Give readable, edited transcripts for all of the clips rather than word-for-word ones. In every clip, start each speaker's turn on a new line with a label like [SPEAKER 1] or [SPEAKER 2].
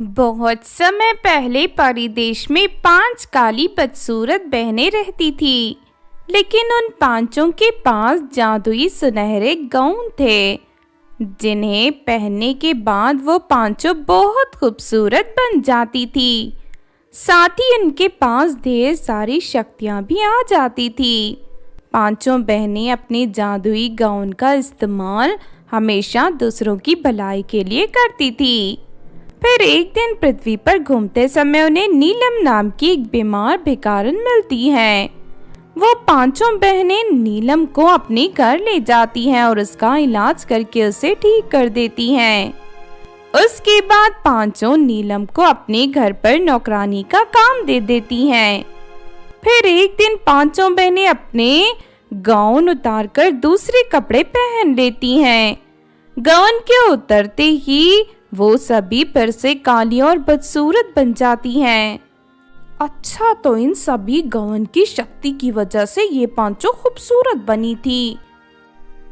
[SPEAKER 1] बहुत समय पहले परिदेश में 5 काली बदसूरत बहनें रहती थी। लेकिन उन पांचों के पास जादुई सुनहरे गाउन थे, जिन्हें पहनने के बाद वो पांचों बहुत खूबसूरत बन जाती थी। साथ ही उनके पास ढेर सारी शक्तियां भी आ जाती थी। पांचों बहनें अपने जादुई गाउन का इस्तेमाल हमेशा दूसरों की भलाई के लिए करती थी। फिर एक दिन पृथ्वी पर घूमते समय उन्हें नीलम नाम की एक बीमार भिखारिन मिलती है। वो पांचों बहनें नीलम को अपने घर ले जाती हैं और उसका इलाज करके उसे ठीक कर देती हैं। उसके बाद पांचों नीलम को अपने घर पर नौकरानी का काम दे देती हैं। फिर एक दिन पांचों बहनें अपने गाउन उतारकर दूसरे कपड़े पहन लेती हैं। गाउन के उतरते ही वो सभी फिर से काली और बदसूरत बन जाती हैं। अच्छा, तो इन सभी गाउन की शक्ति की वजह से ये पांचों खूबसूरत बनी थी।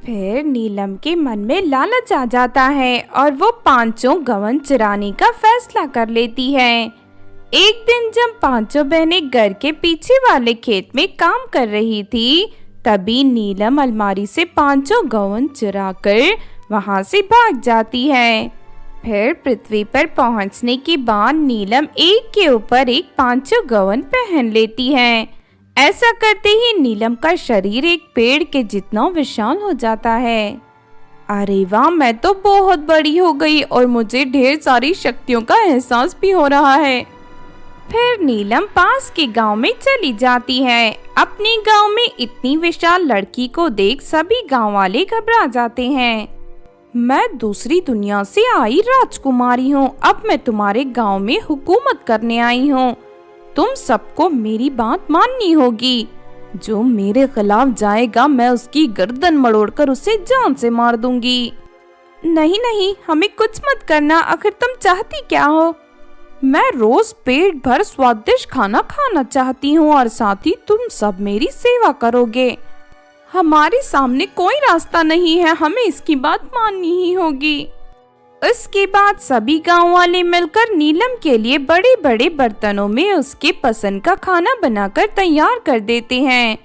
[SPEAKER 1] फिर नीलम के मन में लालच आ जाता है और वो पांचों गाउन चुराने का फैसला कर लेती है। एक दिन जब पांचों बहनें घर के पीछे वाले खेत में काम कर रही थी, तभी नीलम अलमारी से पांचों गाउन चुराकर वहां से भाग जाती है। फिर पृथ्वी पर पहुंचने के बाद नीलम एक के ऊपर एक पांचों गाउन पहन लेती है। ऐसा करते ही नीलम का शरीर एक पेड़ के जितना विशाल हो जाता है। अरे वाह, मैं तो बहुत बड़ी हो गई और मुझे ढेर सारी शक्तियों का एहसास भी हो रहा है। फिर नीलम पास के गांव में चली जाती है। अपने गांव में इतनी विशाल लड़की को देख सभी गांव वाले घबरा जाते हैं। मैं दूसरी दुनिया से आई राजकुमारी हूँ। अब मैं तुम्हारे गांव में हुकूमत करने आई हूँ। तुम सबको मेरी बात माननी होगी। जो मेरे खिलाफ जाएगा, मैं उसकी गर्दन मरोड़कर उसे जान से मार दूंगी। नहीं नहीं, हमें कुछ मत करना। आखिर तुम चाहती क्या हो? मैं रोज पेट भर स्वादिष्ट खाना खाना चाहती हूँ और साथ ही तुम सब मेरी सेवा करोगे। हमारे सामने कोई रास्ता नहीं है, हमें इसकी बात माननी ही होगी। उसके बाद सभी गांव वाले मिलकर नीलम के लिए बड़े बड़े बर्तनों में उसके पसंद का खाना बनाकर तैयार कर देते हैं।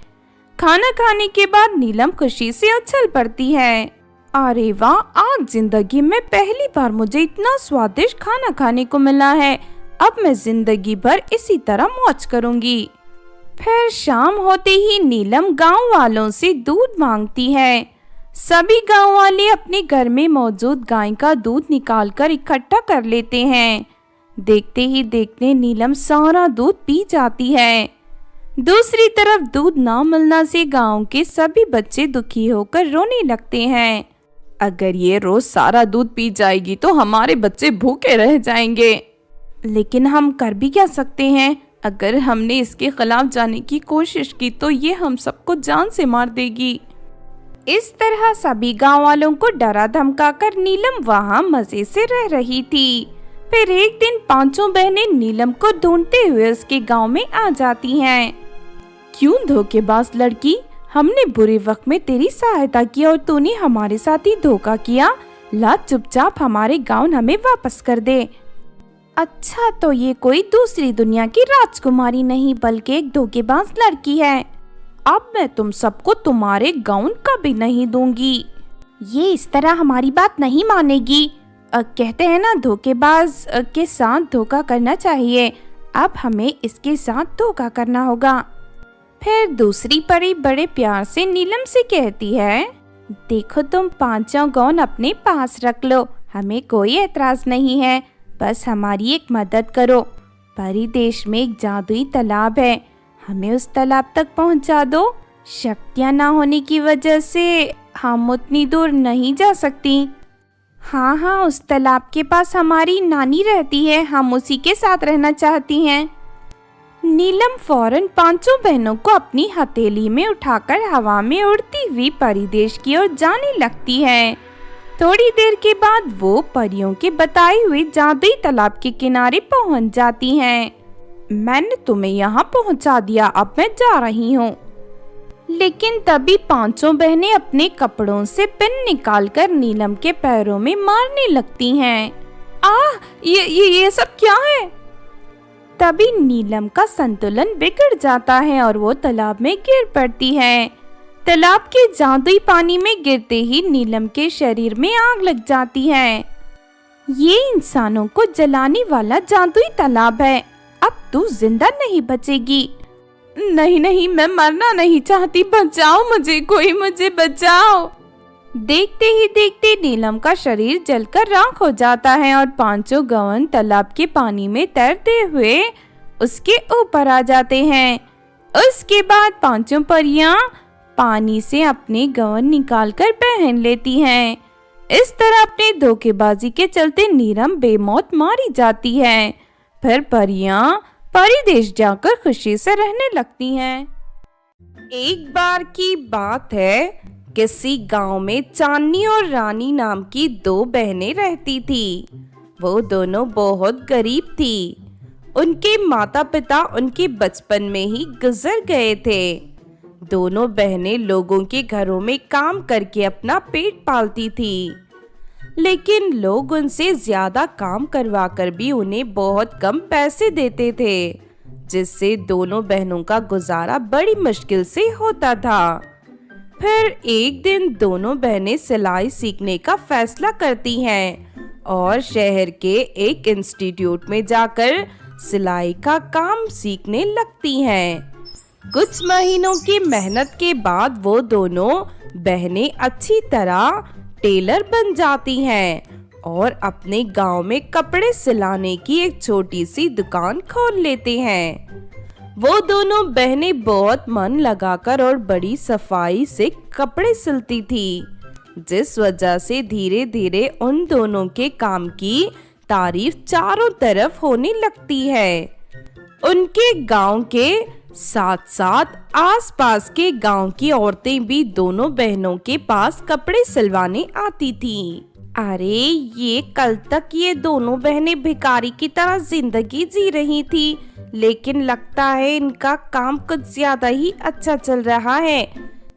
[SPEAKER 1] खाना खाने के बाद नीलम खुशी से उछल पड़ती है। अरे वाह, आज जिंदगी में पहली बार मुझे इतना स्वादिष्ट खाना खाने को मिला है। अब मैं जिंदगी भर इसी तरह मौज करूंगी। फिर शाम होते ही नीलम गांव वालों से दूध मांगती है। सभी गांव वाले अपने घर में मौजूद गाय का दूध निकालकर इकट्ठा कर लेते हैं। देखते ही देखते नीलम सारा दूध पी जाती है। दूसरी तरफ दूध ना मिलने से गांव के सभी बच्चे दुखी होकर रोने लगते हैं। अगर ये रोज सारा दूध पी जाएगी तो हमारे बच्चे भूखे रह जाएंगे। लेकिन हम कर भी क्या सकते हैं? अगर हमने इसके खिलाफ जाने की कोशिश की तो ये हम सबको जान से मार देगी। इस तरह सभी गांव वालों को डरा धमकाकर नीलम वहां मजे से रह रही थी। फिर एक दिन पांचों बहनें नीलम को ढूंढते हुए उसके गांव में आ जाती हैं। क्यों धोखेबाज लड़की, हमने बुरे वक्त में तेरी सहायता की और तूने हमारे साथ ही धोखा किया। ला, चुपचाप हमारे गाउन हमें वापस कर दे। अच्छा, तो ये कोई दूसरी दुनिया की राजकुमारी नहीं बल्कि एक धोखेबाज लड़की है। अब मैं तुम सबको तुम्हारे गाउन कभी नहीं दूंगी। ये इस तरह हमारी बात नहीं मानेगी। कहते हैं ना, धोखेबाज के साथ धोखा करना चाहिए। अब हमें इसके साथ धोखा करना होगा। फिर दूसरी परी बड़े प्यार से नीलम से कहती है, देखो तुम पांचों गाउन अपने पास रख लो, हमें कोई एतराज नहीं है। बस हमारी एक मदद करो। परी देश में एक जादुई तालाब है, हमें उस तालाब तक पहुंचा दो। शक्तियां ना होने की वजह से हम उतनी दूर नहीं जा सकती। हाँ हाँ, उस तालाब के पास हमारी नानी रहती है, हम उसी के साथ रहना चाहती हैं। नीलम फौरन पांचों बहनों को अपनी हथेली में उठाकर हवा में उड़ती हुई परिदेश की ओर जाने लगती है। थोड़ी देर के बाद वो परियों के बताए हुए जादुई तालाब के किनारे पहुंच जाती हैं। मैंने तुम्हें यहाँ पहुंचा दिया, अब मैं जा रही हूँ। लेकिन तभी पांचों बहनें अपने कपड़ों से पिन निकालकर नीलम के पैरों में मारने लगती हैं। ये सब क्या है? तभी नीलम का संतुलन बिगड़ जाता है और वो तालाब में गिर पड़ती है। तालाब के जादुई पानी में गिरते ही नीलम के शरीर में आग लग जाती है। ये इंसानों को जलाने वाला जादुई तालाब है, अब तू जिंदा नहीं बचेगी। नहीं, मैं मरना नहीं चाहती, बचाओ मुझे, कोई मुझे बचाओ। देखते ही देखते नीलम का शरीर जलकर राख हो जाता है और पांचों गवन तालाब के पानी में तैरते हुए उसके ऊपर आ जाते हैं। उसके बाद पांचों परियां पानी से अपने गवन निकालकर पहन लेती हैं। इस तरह अपने धोखेबाजी के चलते नीलम बेमौत मारी जाती है। फिर परियां परी देश जाकर खुशी से रहने लगती हैं। एक बार की बात है, किसी गांव में चांदनी और रानी नाम की दो बहनें रहती थी। वो दोनों बहुत गरीब थी। उनके माता पिता उनके बचपन में ही गुजर गए थे। दोनों बहनें लोगों के घरों में काम करके अपना पेट पालती थी, लेकिन लोग उनसे ज्यादा काम करवाकर भी उन्हें बहुत कम पैसे देते थे, जिससे दोनों बहनों का गुजारा बड़ी मुश्किल से होता था। फिर एक दिन दोनों बहनें सिलाई सीखने का फैसला करती हैं और शहर के एक इंस्टीट्यूट में जाकर सिलाई का काम सीखने लगती हैं। कुछ महीनों की मेहनत के बाद वो दोनों बहनें अच्छी तरह टेलर बन जाती हैं और अपने गांव में कपड़े सिलाने की एक छोटी सी दुकान खोल लेते हैं। वो दोनों बहनें बहुत मन लगाकर और बड़ी सफाई से कपड़े सिलती थी, जिस वजह से धीरे धीरे उन दोनों के काम की तारीफ चारों तरफ होने लगती है। उनके गांव के साथ साथ आसपास के गांव की औरतें भी दोनों बहनों के पास कपड़े सिलवाने आती थीं। अरे ये कल तक ये दोनों बहनें भिखारी की तरह जिंदगी जी रही थी, लेकिन लगता है इनका काम कुछ ज्यादा ही अच्छा चल रहा है।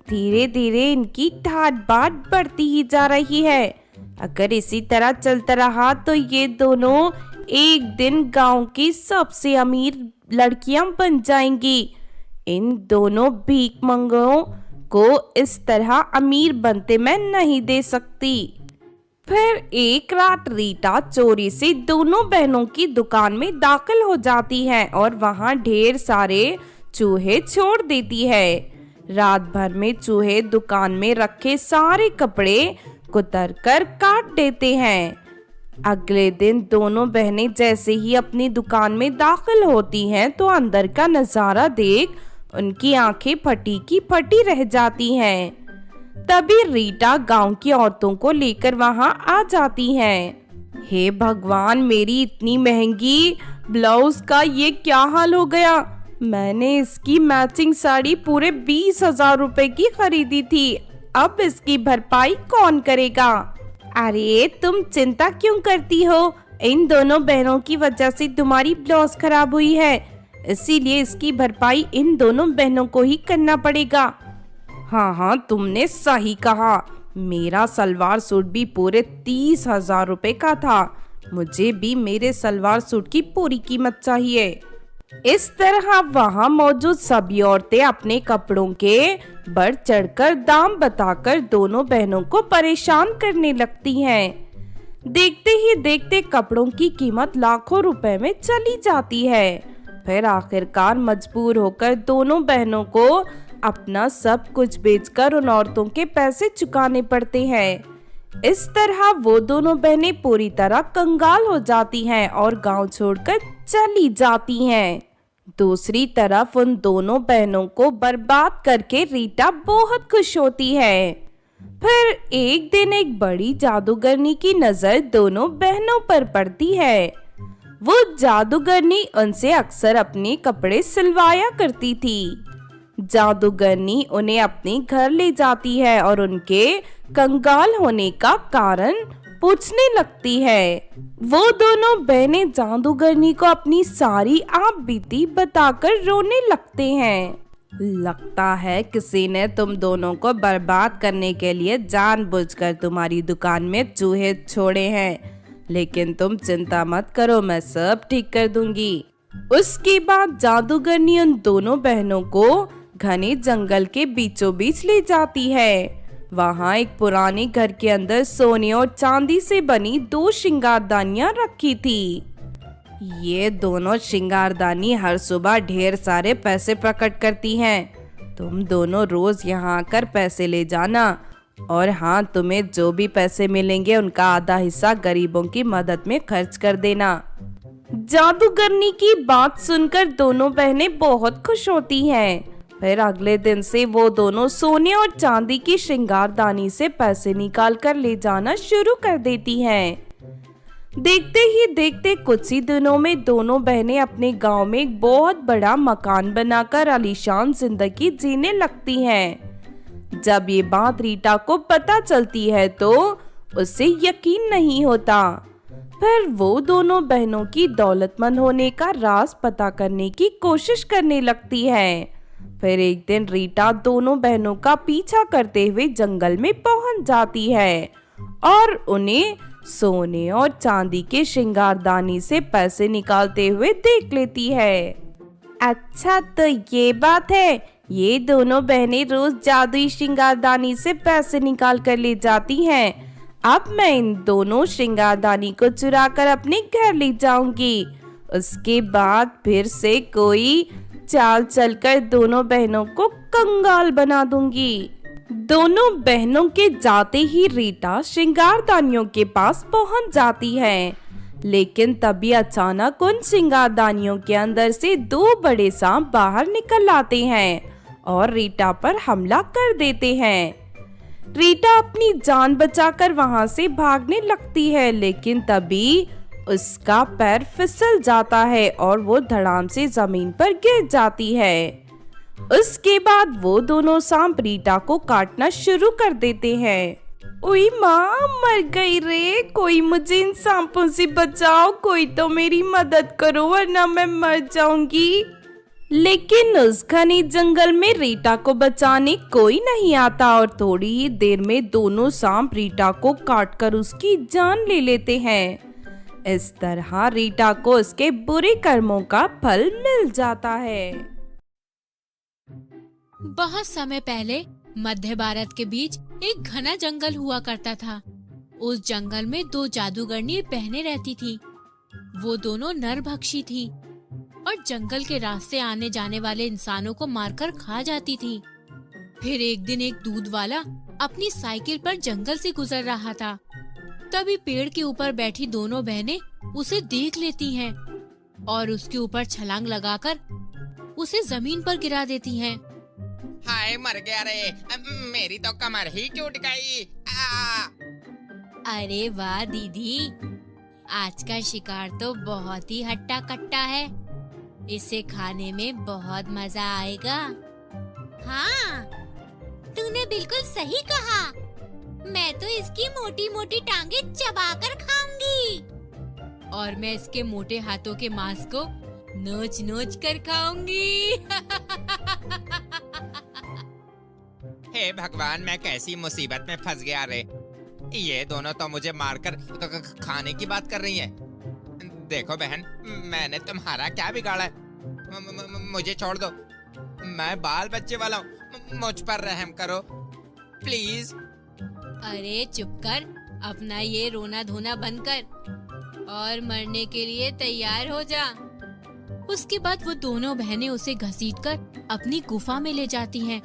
[SPEAKER 1] धीरे धीरे इनकी ठाट बाट बढ़ती ही जा रही है। अगर इसी तरह चलता रहा तो ये दोनों एक दिन गांव की सबसे अमीर लड़कियां बन जाएंगी। इन दोनों भीखमंगों को इस तरह अमीर बनते मैं नहीं दे सकती। फिर एक रात रीटा चोरी से दोनों बहनों की दुकान में दाखिल हो जाती है और वहां ढेर सारे चूहे छोड़ देती है। रात भर में चूहे दुकान में रखे सारे कपड़े कुतर कर काट देते हैं। अगले दिन दोनों बहनें जैसे ही अपनी दुकान में दाखिल होती हैं तो अंदर का नजारा देख उनकी आंखें फटी की फटी रह जाती हैं। तभी रीटा गांव की औरतों को लेकर वहां आ जाती हैं। हे भगवान, मेरी इतनी महंगी ब्लाउज का ये क्या हाल हो गया। मैंने इसकी मैचिंग साड़ी पूरे 20,000 रुपए की खरीदी थी, अब इसकी भरपाई कौन करेगा। अरे तुम चिंता क्यों करती हो, इन दोनों बहनों की वजह से तुम्हारी ब्लाउज खराब हुई है, इसीलिए इसकी भरपाई इन दोनों बहनों को ही करना पड़ेगा। हाँ, तुमने सही कहा, मेरा सलवार सूट भी पूरे 30,000 रुपए का था, मुझे भी मेरे सलवार सूट की पूरी कीमत चाहिए। इस तरह वहां मौजूद सभी औरतें अपने कपड़ों के बढ़ चढ़कर दाम बताकर दोनों बहनों को परेशान करने लगती हैं। देखते ही देखते कपड़ों की कीमत लाखों रुपए में चली जाती है। फिर आखिरकार मजबूर होकर दोनों बहनों को अपना सब कुछ बेचकर उन औरतों के पैसे चुकाने पड़ते हैं। इस तरह वो दोनों बहनें पूरी तरह कंगाल हो जाती हैं और गांव छोड़कर चली जाती हैं। दूसरी तरफ उन दोनों बहनों को बर्बाद करके रीटा बहुत खुश होती है। फिर एक दिन एक बड़ी जादूगरनी की नजर दोनों बहनों पर पड़ती है। वो जादूगरनी उनसे अक्सर अपने कपड़े सिलवाया करती थी। जादूगरनी उन्हें अपने घर ले जाती है और उनके कंगाल होने का कारण पूछने लगती है। वो दोनों बहनें जादूगरनी को अपनी सारी आप बीती बताकर रोने लगते हैं। लगता है किसी ने तुम दोनों को बर्बाद करने के लिए जानबूझकर तुम्हारी दुकान में चूहे छोड़े हैं। लेकिन तुम चिंता मत करो, मैं सब ठीक कर दूंगी। उसके बाद जादूगरनी उन दोनों बहनों को घने जंगल के बीचों बीच ले जाती है। वहाँ एक पुराने घर के अंदर सोने और चांदी से बनी 2 श्रृंगारदानियां रखी थी। ये दोनों श्रृंगारदानी हर सुबह ढेर सारे पैसे प्रकट करती हैं। तुम दोनों रोज यहाँ आकर पैसे ले जाना, और हाँ, तुम्हें जो भी पैसे मिलेंगे उनका आधा हिस्सा गरीबों की मदद में खर्च कर देना। जादूगरनी की बात सुनकर दोनों बहनें बहुत खुश होती हैं। फिर अगले दिन से वो दोनों सोने और चांदी की श्रृंगारदानी से पैसे निकाल कर ले जाना शुरू कर देती हैं। देखते ही देखते कुछ ही दिनों में दोनों बहनें अपने गांव में एक बहुत बड़ा मकान बनाकर आलीशान जिंदगी जीने लगती हैं। जब ये बात रीटा को पता चलती है तो उसे यकीन नहीं होता। फिर वो दोनों बहनों की दौलतमंद होने का राज पता करने की कोशिश करने लगती है। फिर एक दिन रीटा दोनों बहनों का पीछा करते हुए जंगल में पहुंच जाती है और उन्हें सोने और चांदी के श्रृंगारदानी से पैसे निकालते हुए देख लेती है। अच्छा, तो ये बात है, ये दोनों बहनें रोज जादुई श्रृंगारदानी से पैसे निकाल कर ले जाती हैं। अब मैं इन दोनों श्रृंगारदानी को चुरा कर अपने घर ले जाऊंगी। उसके बाद फिर से कोई चाल चलकर दोनों बहनों को कंगाल बना दूंगी। दोनों बहनों के जाते ही रीटा श्रृंगारदानियों के पास पहुंच जाती है, लेकिन तभी अचानक उन श्रृंगारदानियों के अंदर से 2 बड़े सांप बाहर निकल आते हैं और रीटा पर हमला कर देते हैं। रीटा अपनी जान बचाकर वहां से भागने लगती है, लेकिन तभी उसका पैर फिसल जाता है और वो धड़ाम से जमीन पर गिर जाती है। उसके बाद वो दोनों सांप रीटा को काटना शुरू कर देते हैं। ओए माँ, मर गई रे, कोई मुझे इन सांपों से बचाओ, कोई तो मेरी मदद करो वरना मैं मर जाऊंगी। लेकिन उस घने जंगल में रीटा को बचाने कोई नहीं आता और थोड़ी ही देर में दोनों सांप रीटा को काटकर उसकी जान ले लेते हैं। इस तरह रीटा को उसके बुरे कर्मों का फल मिल जाता है।
[SPEAKER 2] बहुत समय पहले मध्य भारत के बीच एक घना जंगल हुआ करता था। उस जंगल में 2 जादूगरनी बहनें रहती थी। वो दोनों नरभक्षी थी और जंगल के रास्ते आने जाने वाले इंसानों को मारकर खा जाती थी। फिर एक दिन एक दूध वाला अपनी साइकिल पर जंगल से गुजर रहा था। तभी पेड़ के ऊपर बैठी दोनों बहनें उसे देख लेती हैं और उसके ऊपर छलांग लगाकर उसे जमीन पर गिरा देती हैं।
[SPEAKER 3] हाय, मर गया रे, मेरी तो कमर ही टूट गई।
[SPEAKER 2] अरे वाह दीदी, आज का शिकार तो बहुत ही हट्टा कट्टा है। इसे खाने में बहुत मजा आएगा।
[SPEAKER 4] हाँ, तूने बिल्कुल सही कहा। मैं तो इसकी मोटी मोटी टांगे चबाकर खाऊंगी।
[SPEAKER 2] और मैं इसके मोटे हाथों के मांस को नोच नोच कर खाऊंगी।
[SPEAKER 3] हे भगवान, मैं कैसी मुसीबत में फंस गया रे। ये दोनों तो मुझे मारकर खाने की बात कर रही हैं। देखो बहन, मैंने तुम्हारा क्या बिगाड़ा है? मुझे छोड़ दो, मैं बाल बच्चे वाला हूँ, मुझ पर रहम करो प्लीज।
[SPEAKER 2] अरे चुप कर, अपना ये रोना धोना बंद कर और मरने के लिए तैयार हो जा। उसके बाद वो दोनों बहनें उसे घसीटकर अपनी गुफा में ले जाती हैं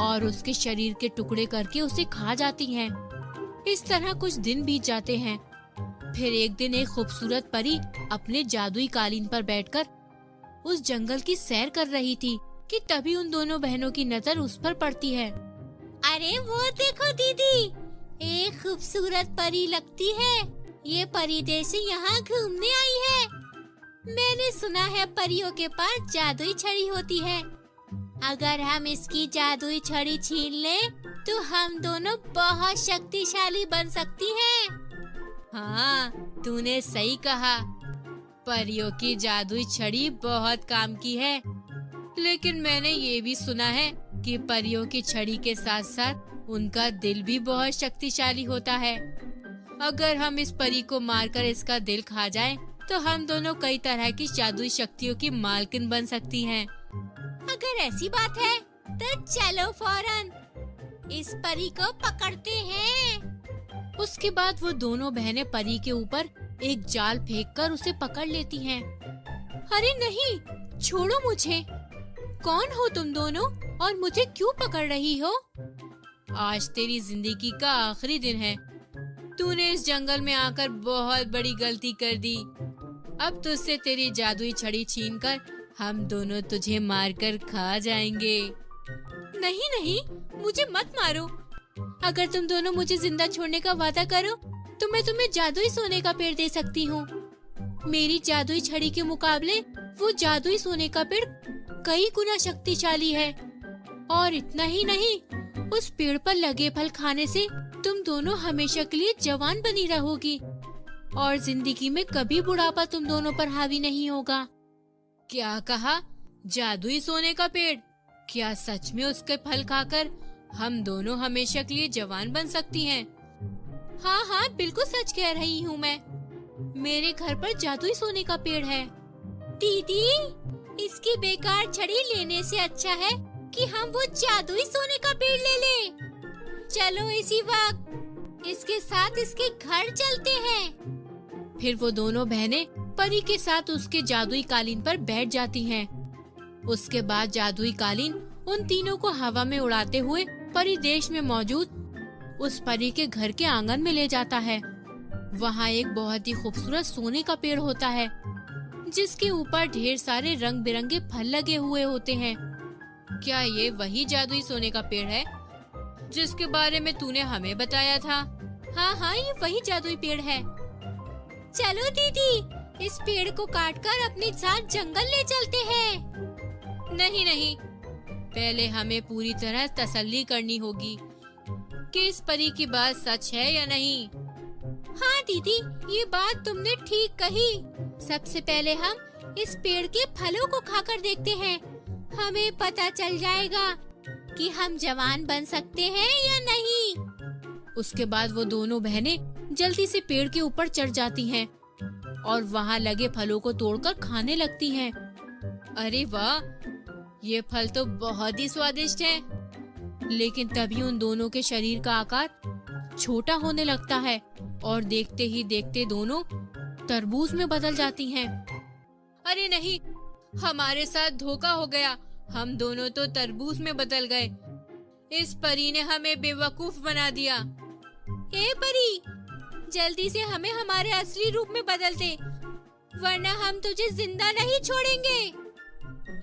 [SPEAKER 2] और उसके शरीर के टुकड़े करके उसे खा जाती हैं। इस तरह कुछ दिन बीत जाते हैं। फिर एक दिन एक खूबसूरत परी अपने जादुई कालीन पर बैठकर उस जंगल की सैर कर रही थी कि तभी उन दोनों बहनों की नजर उस पर पड़ती है।
[SPEAKER 4] अरे वो देखो दीदी, एक खूबसूरत परी लगती है। ये परी देश से यहाँ घूमने आई है। मैंने सुना है परियों के पास जादुई छड़ी होती है। अगर हम इसकी जादुई छड़ी छीन लें तो हम दोनों बहुत शक्तिशाली बन सकती हैं।
[SPEAKER 2] हाँ, तूने सही कहा। परियों की जादुई छड़ी बहुत काम की है, लेकिन मैंने ये भी सुना है कि परियों की छड़ी के साथ साथ उनका दिल भी बहुत शक्तिशाली होता है। अगर हम इस परी को मारकर इसका दिल खा जाएं, तो हम दोनों कई तरह की जादुई शक्तियों की मालकिन बन सकती हैं।
[SPEAKER 4] अगर ऐसी बात है तो चलो फौरन इस परी को पकड़ते हैं।
[SPEAKER 2] उसके बाद वो दोनों बहनें परी के ऊपर एक जाल फेंककर उसे पकड़ लेती हैं। अरे नहीं, छोड़ो मुझे। कौन हो तुम दोनों और मुझे क्यों पकड़ रही हो? आज तेरी जिंदगी का आखिरी दिन है। तूने इस जंगल में आकर बहुत बड़ी गलती कर दी। अब तुझसे तेरी जादुई छड़ी छीनकर हम दोनों तुझे मारकर खा जाएंगे। नहीं नहीं, मुझे मत मारो। अगर तुम दोनों मुझे जिंदा छोड़ने का वादा करो तो मैं तुम्हें जादुई सोने का पेड़ दे सकती हूँ। मेरी जादुई छड़ी के मुकाबले वो जादुई सोने का पेड़ कई गुना शक्तिशाली है। और इतना ही नहीं, उस पेड़ पर लगे फल खाने से तुम दोनों हमेशा के लिए जवान बनी रहोगी और जिंदगी में कभी बुढ़ापा तुम दोनों पर हावी नहीं होगा। क्या कहा? जादुई सोने का पेड़? क्या सच में उसके फल खाकर हम दोनों हमेशा के लिए जवान बन सकती हैं? हाँ हाँ, बिल्कुल सच कह रही हूँ मैं। मेरे घर पर जादुई सोने का पेड़ है।
[SPEAKER 4] दीदी, इसकी बेकार छड़ी लेने से अच्छा है कि हम वो जादुई सोने का पेड़ ले लें। चलो इसी वक्त इसके साथ इसके घर चलते हैं।
[SPEAKER 2] फिर वो दोनों बहनें परी के साथ उसके जादुई कालीन पर बैठ जाती हैं। उसके बाद जादुई कालीन उन तीनों को हवा में उड़ाते हुए परी देश में मौजूद उस परी के घर के आंगन में ले जाता है। वहाँ एक बहुत ही खूबसूरत सोने का पेड़ होता है जिसके ऊपर ढेर सारे रंग बिरंगे फल लगे हुए होते हैं। क्या ये वही जादुई सोने का पेड़ है जिसके बारे में तूने हमें बताया था?
[SPEAKER 4] हाँ हाँ, ये वही जादुई पेड़ है। चलो दीदी, इस पेड़ को काटकर अपने साथ जंगल ले चलते हैं।
[SPEAKER 2] नहीं नहीं, पहले हमें पूरी तरह तसल्ली करनी होगी कि इस परी की बात सच है या नहीं।
[SPEAKER 4] हाँ दीदी, ये बात तुमने ठीक कही। सबसे पहले हम इस पेड़ के फलों को खाकर देखते हैं। हमें पता चल जाएगा कि हम जवान बन सकते हैं या नहीं।
[SPEAKER 2] उसके बाद वो दोनों बहनें जल्दी से पेड़ के ऊपर चढ़ जाती हैं और वहाँ लगे फलों को तोड़कर खाने लगती हैं। अरे वाह, ये फल तो बहुत ही स्वादिष्ट हैं। लेकिन तभी उन दोनों के शरीर का आकार छोटा होने लगता है और देखते ही देखते दोनों तरबूज में बदल जाती हैं। अरे नहीं, हमारे साथ धोखा हो गया। हम दोनों तो तरबूज में बदल गए। इस परी ने हमें बेवकूफ बना दिया।
[SPEAKER 4] हे परी, जल्दी से हमें हमारे असली रूप में बदल दे, वरना हम तुझे जिंदा नहीं छोड़ेंगे।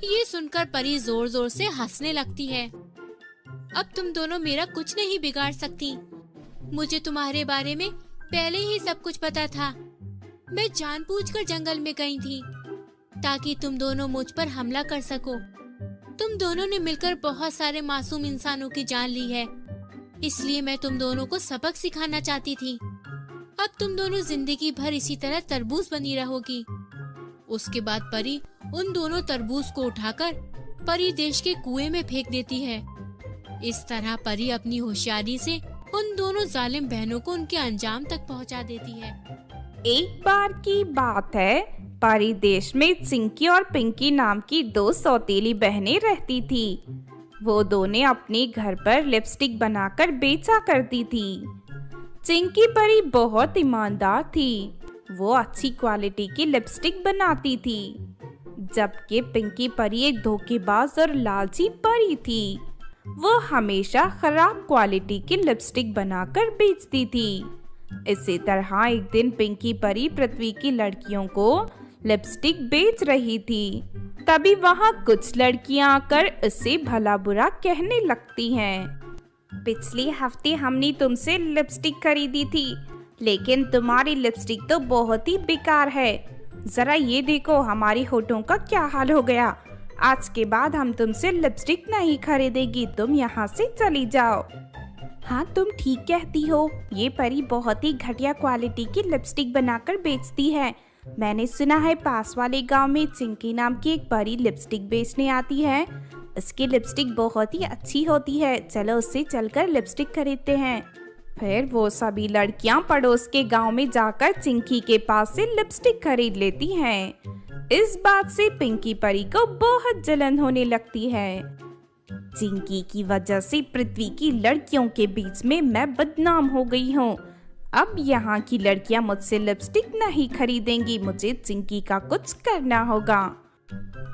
[SPEAKER 2] ये सुनकर परी जोर जोर से हंसने लगती है। अब तुम दोनों मेरा कुछ नहीं बिगाड़ सकती। मुझे तुम्हारे बारे में पहले ही सब कुछ पता था। मैं जानबूझकर जंगल में गई थी ताकि तुम दोनों मुझ पर हमला कर सको। तुम दोनों ने मिलकर बहुत सारे मासूम इंसानों की जान ली है, इसलिए मैं तुम दोनों को सबक सिखाना चाहती थी। अब तुम दोनों जिंदगी भर इसी तरह तरबूज बनी रहोगी। उसके बाद परी उन दोनों तरबूज को उठाकर परी देश के कुएं में फेंक देती है। इस तरह परी अपनी होशियारी से उन दोनों जालिम बहनों को उनके अंजाम तक पहुंचा देती है।
[SPEAKER 1] एक बार की बात है, परी देश में चिंकी और पिंकी नाम की दो सौतेली बहनें रहती थी। वो दोनों अपने घर पर लिपस्टिक बनाकर बेचा करती थी। चिंकी परी बहुत ईमानदार थी। वो अच्छी क्वालिटी की लिपस्टिक बनाती थी, जबकि पिंकी परी एक धोखेबाज और लालची परी थी। वो हमेशा खराब क्वालिटी की लिपस्टिक बनाकर बेचती थी। इसी तरह एक दिन पिंकी परी पृथ्वी की लड़कियों को लिपस्टिक बेच रही थी। तभी वहाँ कुछ लड़कियाँ आकर उसे भला बुरा कहने लगती हैं। पिछले हफ्ते हमने तुमसे लिपस्टिक खरीदी थी, लेकिन तुम्हारी लिपस्टिक तो बहुत ही बेकार है। जरा ये देखो हमारी होठों का क्या हाल हो गया। आज के बाद हम तुमसे लिपस्टिक नहीं खरीदेगी, तुम यहाँ से चली जाओ। हाँ, तुम ठीक कहती हो। ये परी बहुत ही घटिया क्वालिटी की लिपस्टिक बनाकर बेचती है। मैंने सुना है पास वाले गांव में चिंकी नाम की एक परी लिपस्टिक बेचने आती है। उसकी लिपस्टिक बहुत ही अच्छी होती है। चलो उससे चलकर लिपस्टिक खरीदते हैं। फिर वो सभी लड़कियां पड़ोस के गांव में जाकर चिंकी के पास से लिपस्टिक खरीद लेती हैं। इस बात से पिंकी परी को बहुत जलन होने लगती है। चिंकी की वजह से पृथ्वी की लड़कियों के बीच में मैं बदनाम हो गई हूँ। अब यहाँ की लड़कियां मुझसे लिपस्टिक नहीं खरीदेंगी, मुझे चिंकी का कुछ करना होगा।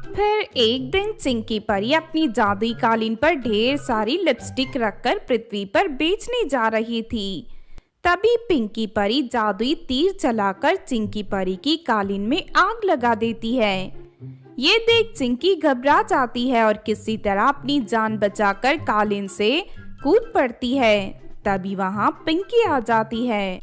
[SPEAKER 1] फिर एक दिन चिंकी परी अपनी जादुई कालीन पर ढेर सारी लिपस्टिक रखकर पृथ्वी पर बेचने जा रही थी। तभी पिंकी परी जादुई तीर चलाकर चिंकी परी की कालीन में आग लगा देती है। ये देख चिंकी घबरा जाती है और किसी तरह अपनी जान बचाकर कालीन से कूद पड़ती है। तभी वहाँ पिंकी आ जाती है।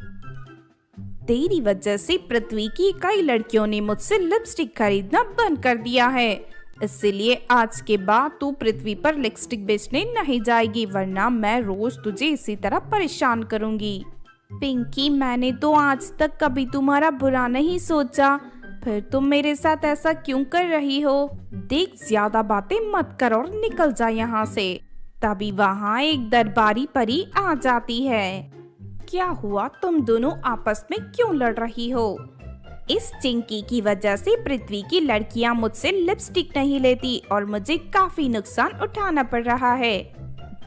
[SPEAKER 1] तेरी वजह से पृथ्वी की कई लड़कियों ने मुझसे लिपस्टिक खरीदना बंद कर दिया है, इसलिए आज के बाद तू पृथ्वी पर लिपस्टिक बेचने नहीं जाएगी, वरना मैं रोज तुझे इसी तरह परेशान करूंगी। पिंकी, मैंने तो आज तक कभी तुम्हारा बुरा नहीं सोचा, फिर तुम मेरे साथ ऐसा क्यों कर रही हो? देख, ज्यादा बातें मत कर और निकल जा यहाँ से। तभी वहाँ एक दरबारी परी आ जाती है। क्या हुआ, तुम दोनों आपस में क्यों लड़ रही हो? इस चिंकी की वजह से पृथ्वी की लड़कियां मुझसे लिपस्टिक नहीं लेती और मुझे काफी नुकसान उठाना पड़ रहा है।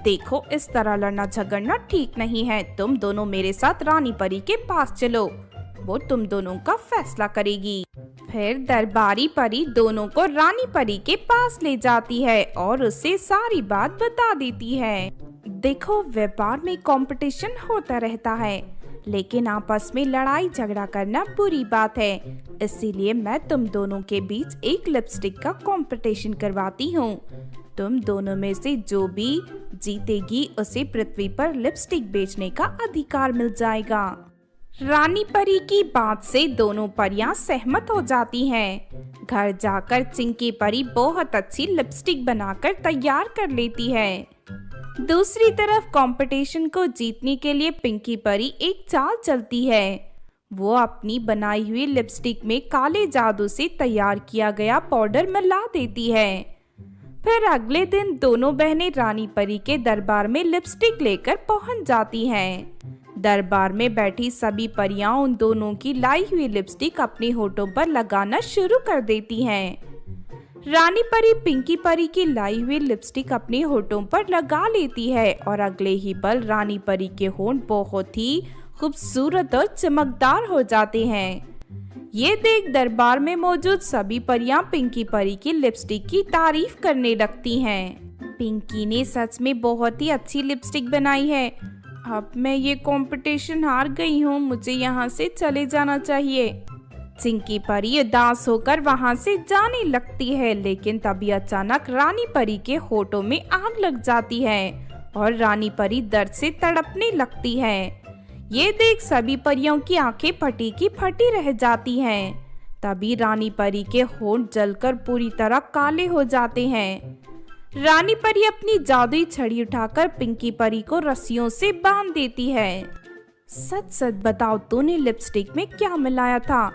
[SPEAKER 1] देखो, इस तरह लड़ना झगड़ना ठीक नहीं है। तुम दोनों मेरे साथ रानी परी के पास चलो, वो तुम दोनों का फैसला करेगी। फिर दरबारी परी दोनों को रानी परी के पास ले जाती है और उससे सारी बात बता देती है। देखो, व्यापार में कंपटीशन होता रहता है, लेकिन आपस में लड़ाई झगड़ा करना बुरी बात है। इसीलिए मैं तुम दोनों के बीच एक लिपस्टिक का कंपटीशन करवाती हूँ। तुम दोनों में से जो भी जीतेगी उसे पृथ्वी पर लिपस्टिक बेचने का अधिकार मिल जाएगा। रानी परी की बात से दोनों परियां सहमत हो जाती हैं। घर जाकर चिंकी परी बहुत अच्छी लिपस्टिक बनाकर तैयार कर लेती है। दूसरी तरफ कंपटीशन को जीतने के लिए पिंकी परी एक चाल चलती है। वो अपनी बनाई हुई लिपस्टिक में काले जादू से तैयार किया गया पाउडर मिला देती है। फिर अगले दिन दोनों बहनें रानी परी के दरबार में लिपस्टिक लेकर पहुंच जाती हैं। दरबार में बैठी सभी परियां उन दोनों की लाई हुई लिपस्टिक अपने होठों पर लगाना शुरू कर देती हैं। रानी परी पिंकी परी की लाई हुई लिपस्टिक अपने होठों पर लगा लेती है और अगले ही पल रानी परी के होंठ बहुत ही खूबसूरत और चमकदार हो जाते हैं। ये देख दरबार में मौजूद सभी परियां पिंकी परी की लिपस्टिक की तारीफ करने लगती हैं। पिंकी ने सच में बहुत ही अच्छी लिपस्टिक बनाई है। अब मैं ये कंपटीशन हार गई हूँ, मुझे यहाँ से चले जाना चाहिए। चिंकी परी उदास होकर वहाँ से जाने लगती है, लेकिन तभी अचानक रानी परी के होठों में आग लग जाती है और रानी परी दर्द से तड़पने लगती है। ये देख सभी परियों की आंखें फटी की फटी रह जाती हैं। तभी रानी परी के होंठ जलकर पूरी तरह काले हो जाते हैं। रानी परी अपनी जादुई छड़ी उठाकर पिंकी परी को रस्सियों से बांध देती है। सच सच बताओ, तूने लिपस्टिक में क्या मिलाया था?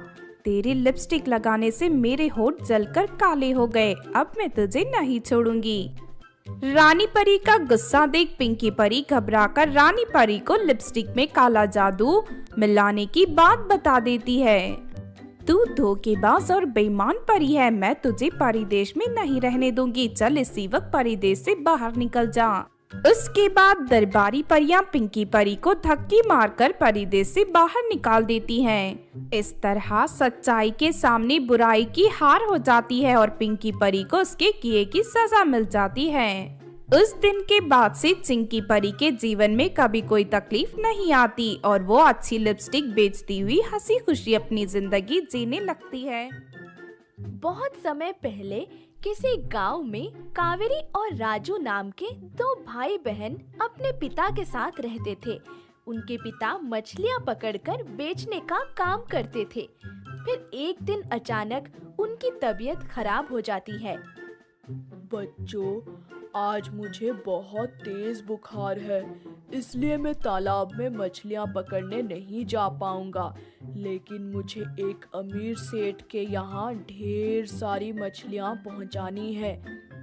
[SPEAKER 1] तेरे लिपस्टिक लगाने से मेरे होंठ जलकर काले हो गए। अब मैं तुझे नहीं छोड़ूंगी। रानी परी का गुस्सा देख पिंकी परी घबराकर रानी परी को लिपस्टिक में काला जादू मिलाने की बात बता देती है। तू धोखेबाज और बेईमान परी है, मैं तुझे परिदेश में नहीं रहने दूंगी। चल इसी वक्त परिदेश से बाहर निकल जा। उसके बाद दरबारी परियां पिंकी परी को धक्की मारकर परिदेश से बाहर निकाल देती हैं। इस तरह सच्चाई के सामने बुराई की हार हो जाती है और पिंकी परी को उसके किए की सजा मिल जाती है। उस दिन के बाद से चिंकी परी के जीवन में कभी कोई तकलीफ नहीं आती और वो अच्छी लिपस्टिक बेचती हुई हंसी खुशी अपनी जिंदगी जीने लगती है।
[SPEAKER 5] बहुत समय पहले किसी गांव में कावेरी और राजू नाम के दो भाई बहन अपने पिता के साथ रहते थे। उनके पिता मछलियां पकड़कर बेचने का काम करते थे। फिर एक दिन अचानक उनकी तबीयत खराब हो जाती है।
[SPEAKER 6] बच्चों, आज मुझे बहुत तेज बुखार है, इसलिए मैं तालाब में मछलियां पकड़ने नहीं जा पाऊंगा। लेकिन मुझे एक अमीर सेठ के यहाँ ढेर सारी मछलियां पहुंचानी है।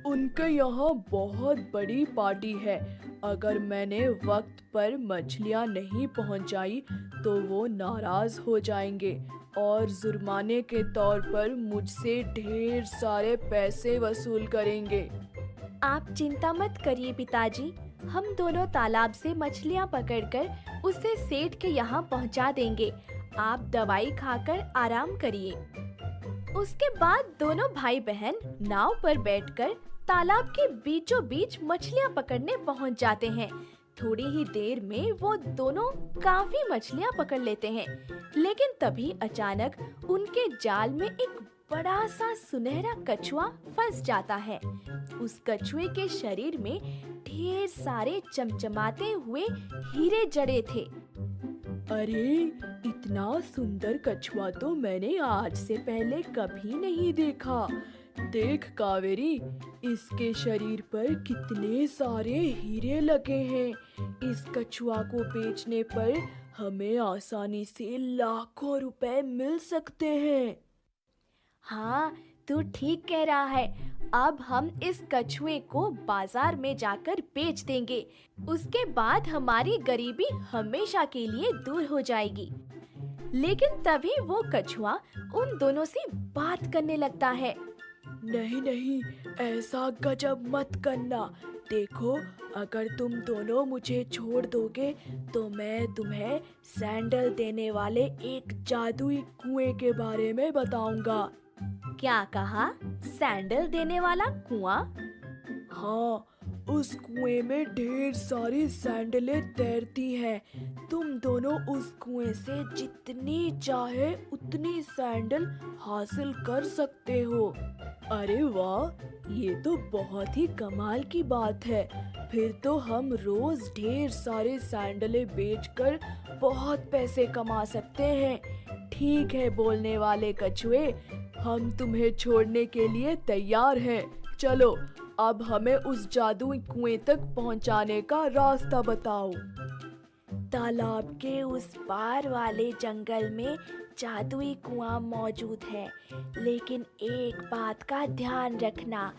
[SPEAKER 6] उनके यहाँ बहुत बड़ी पार्टी है। अगर मैंने वक्त पर मछलियाँ नहीं पहुँचाई तो वो नाराज हो जाएंगे और जुर्माने के तौर पर मुझसे ढेर सारे पैसे वसूल करेंगे।
[SPEAKER 5] आप चिंता मत करिए पिताजी, हम दोनों तालाब से मछलियाँ पकड़कर उसे सेठ के यहाँ पहुँचा देंगे। आप दवाई खाकर आराम करिए। उसके बाद दोनों भाई बहन नाव पर बैठकर तालाब के बीचों बीच मछलियाँ पकड़ने पहुँच जाते हैं। थोड़ी ही देर में वो दोनों काफी मछलियाँ पकड़ लेते हैं, लेकिन तभी अचानक उनके जाल में एक बड़ा सा सुनहरा कछुआ फंस जाता है। उस कछुए के शरीर में ढेर सारे चमचमाते हुए हीरे जड़े थे।
[SPEAKER 6] अरे, इतना सुंदर कछुआ तो मैंने आज से पहले कभी नहीं देखा। देख कावेरी, इसके शरीर पर कितने सारे हीरे लगे हैं। इस कछुआ को बेचने पर हमें आसानी से लाखों रुपए मिल सकते हैं।
[SPEAKER 5] हाँ, तू ठीक कह रहा है। अब हम इस कछुए को बाजार में जाकर बेच देंगे। उसके बाद हमारी गरीबी हमेशा के लिए दूर हो जाएगी। लेकिन तभी वो कछुआ उन दोनों से बात करने लगता है।
[SPEAKER 6] नहीं नहीं, ऐसा गजब मत करना। देखो, अगर तुम दोनों मुझे छोड़ दोगे तो मैं तुम्हें सैंडल देने वाले एक जादुई कुएं के बारे में बताऊंगा।
[SPEAKER 5] क्या कहा? सैंडल देने वाला कुआं?
[SPEAKER 6] हाँ, उस कुएं में ढेर सारी सैंडलें तैरती हैं। तुम दोनों उस कुएं से जितनी चाहे उतनी सैंडल हासिल कर सकते हो। अरे वाह, ये तो बहुत ही कमाल की बात है। फिर तो हम रोज ढेर सारे सैंडलें बेचकर बहुत पैसे कमा सकते हैं। ठीक है बोलने वाले कछुए, हम तुम्हें छोड़ने के लिए तैयार हैं। चलो, अब हमें उस जादुई कुएं तक पहुंचाने का रास्ता बताओ।
[SPEAKER 5] तालाब के उस पार वाले जंगल में जादुई कुआं मौजूद है, लेकिन एक बात का ध्यान रखना,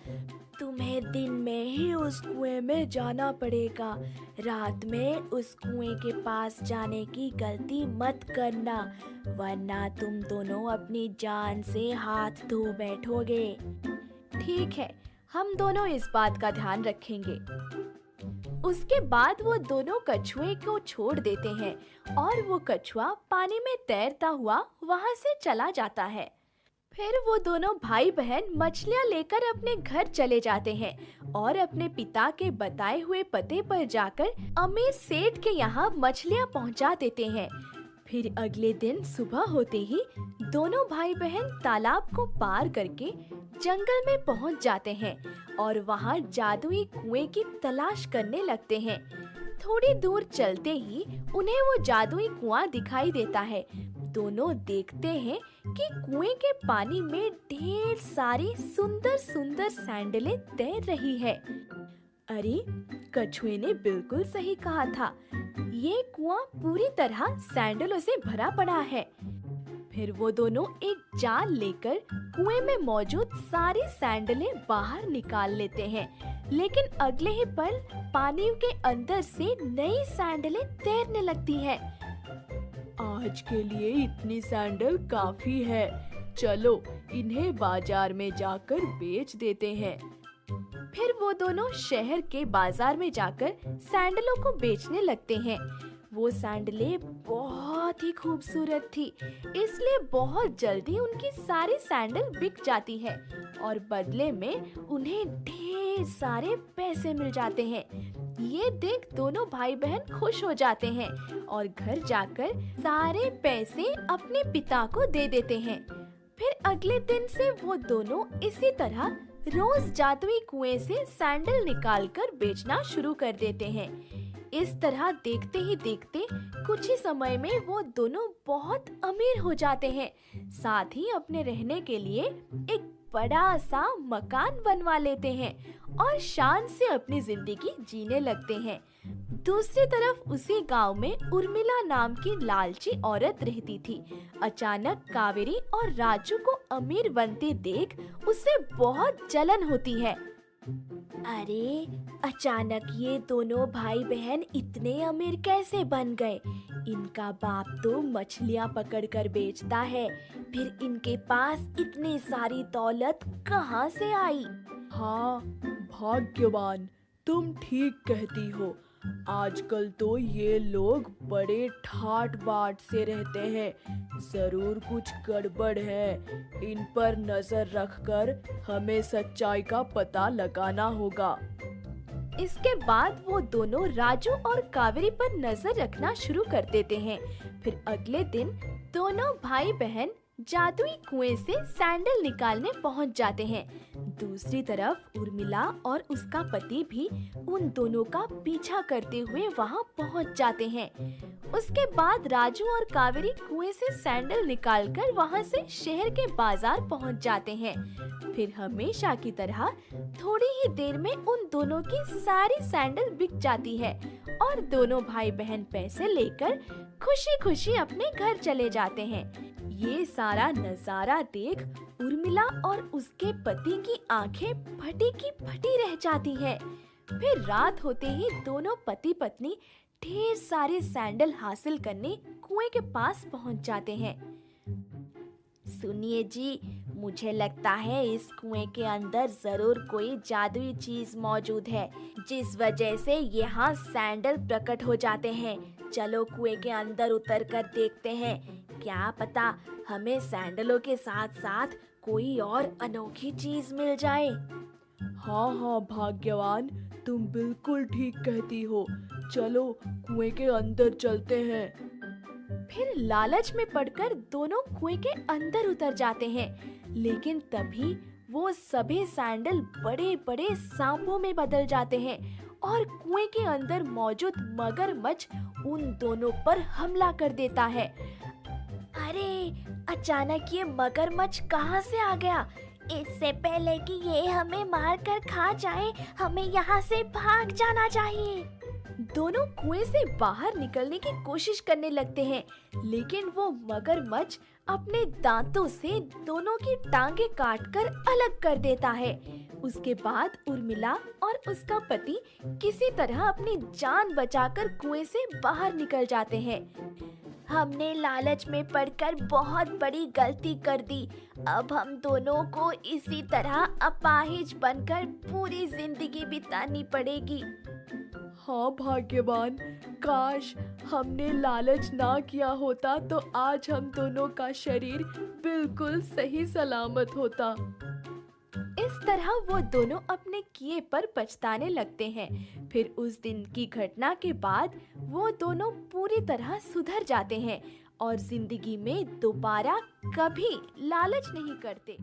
[SPEAKER 5] तुम्हें दिन में ही उस कुएं में जाना पड़ेगा। रात में उस कुएं के पास जाने की गलती मत करना, वरना तुम दोनों अपनी जान से हाथ धो बैठोगे। ठीक है, हम दोनों इस बात का ध्यान रखेंगे। उसके बाद वो दोनों कछुए को छोड़ देते हैं और वो कछुआ पानी में तैरता हुआ वहाँ से चला जाता है। फिर वो दोनों भाई बहन मछलियाँ लेकर अपने घर चले जाते हैं और अपने पिता के बताए हुए पते पर जाकर अमीर सेठ के यहाँ मछलियाँ पहुँचा देते हैं। फिर अगले दिन सुबह होते ही दोनों भाई बहन तालाब को पार करके जंगल में पहुँच जाते हैं और वहाँ जादुई कुएं की तलाश करने लगते हैं। थोड़ी दूर चलते ही उन्हें वो जादुई कुआं दिखाई देता है। दोनों देखते हैं कि कुएं के पानी में ढेर सारी सुंदर सुंदर सैंडलें तैर रही है। अरे, कछुए ने बिल्कुल सही कहा था, ये कुआं पूरी तरह सैंडलों से भरा पड़ा है। फिर वो दोनों एक जाल लेकर कुएं में मौजूद सारी सैंडलें बाहर निकाल लेते हैं, लेकिन अगले ही पल पानी के अंदर से नई सैंडलें तैरने लगती हैं।
[SPEAKER 6] आज के लिए इतनी सैंडल काफी है। चलो, इन्हें बाजार में जाकर बेच देते हैं।
[SPEAKER 5] फिर वो दोनों शहर के बाजार में जाकर सैंडलों को बेचने लगते हैं। वो सैंडलें बहुत ही खूबसूरत थी, इसलिए बहुत जल्दी उनकी सारी सैंडल बिक जाती है और बदले में उन्हें ढेर सारे पैसे मिल जाते हैं। ये देख दोनों भाई बहन खुश हो जाते हैं और घर जाकर सारे पैसे अपने पिता को दे देते हैं। फिर अगले दिन से वो दोनों इसी तरह रोज जादुई कुएं से सैंडल निकालकर बेचना शुरू कर देते हैं। इस तरह देखते ही देखते कुछ ही समय में वो दोनों बहुत अमीर हो जाते हैं। साथ ही अपने रहने के लिए एक बड़ा सा मकान बनवा लेते हैं और शान से अपनी जिंदगी जीने लगते हैं। दूसरी तरफ उसी गांव में उर्मिला नाम की लालची औरत रहती थी। अचानक कावेरी और राजू को अमीर बनते देख उसे बहुत जलन होती है। अरे, अचानक ये दोनों भाई बहन इतने अमीर कैसे बन गए? इनका बाप तो मछलियां पकड़कर बेचता है, फिर इनके पास इतनी सारी दौलत कहाँ से आई?
[SPEAKER 6] हाँ भाग्यवान, तुम ठीक कहती हो। आजकल तो ये लोग बड़े ठाट बाट से रहते हैं। जरूर कुछ गड़बड़ है। इन पर नजर रखकर हमें सच्चाई का पता लगाना होगा।
[SPEAKER 5] इसके बाद वो दोनों राजू और कावेरी पर नजर रखना शुरू कर देते हैं। फिर अगले दिन दोनों भाई बहन जादुई कुएं से सैंडल निकालने पहुंच जाते हैं। दूसरी तरफ उर्मिला और उसका पति भी उन दोनों का पीछा करते हुए वहां पहुंच जाते हैं। उसके बाद राजू और कावेरी कुएं से सैंडल निकालकर वहां से शहर के बाजार पहुंच जाते हैं। फिर हमेशा की तरह थोड़ी ही देर में उन दोनों की सारी सैंडल बिक जाती है और दोनों भाई बहन पैसे लेकर खुशी खुशी अपने घर चले जाते हैं। ये सारा नजारा देख उर्मिला और उसके पति की आंखें फटी की फटी रह जाती हैं। फिर रात होते ही दोनों पति पत्नी ढेर सारे सैंडल हासिल करने कुएं के पास पहुंच जाते हैं। सुनिए जी, मुझे लगता है इस कुएं के अंदर जरूर कोई जादुई चीज मौजूद है, जिस वजह से यहाँ सैंडल प्रकट हो जाते हैं। चलो कुएं के अंदर उतर कर देखते हैं, क्या पता हमें सैंडलों के साथ साथ कोई और अनोखी चीज मिल जाए।
[SPEAKER 6] हाँ हाँ भाग्यवान, तुम बिल्कुल ठीक कहती हो। चलो कुएं के अंदर चलते हैं।
[SPEAKER 5] फिर लालच में पड़कर दोनों कुएं के अंदर उतर जाते हैं, लेकिन तभी वो सभी सैंडल बड़े बड़े सांपों में बदल जाते हैं और कुएं के अंदर मौजूद मगरमच्छ उन दोनों पर हमला कर देता है। अरे, अचानक ये मगरमच्छ कहाँ से आ गया? इससे पहले कि ये हमें मार कर खा जाए, हमें यहाँ से भाग जाना चाहिए। दोनों कुएं से बाहर निकलने की कोशिश करने लगते हैं, लेकिन वो मगरमच्छ अपने दांतों से दोनों की टांगे काटकर अलग कर देता है। उसके बाद उर्मिला और उसका पति किसी तरह अपनी जान बचाकर कुएं से बाहर निकल जाते हैं। हमने लालच में पड़कर बहुत बड़ी गलती कर दी। अब हम दोनों को इसी तरह अपाहिज बनकर पूरी जिंदगी बितानी पड़ेगी।
[SPEAKER 6] हाँ भाग्यवान, काश हमने लालच ना किया होता तो आज हम दोनों का शरीर बिल्कुल सही सलामत होता।
[SPEAKER 5] इस तरह वो दोनों अपने किए पर पछताने लगते हैं। फिर उस दिन की घटना के बाद वो दोनों पूरी तरह सुधर जाते हैं और जिंदगी में दोबारा कभी लालच नहीं करते।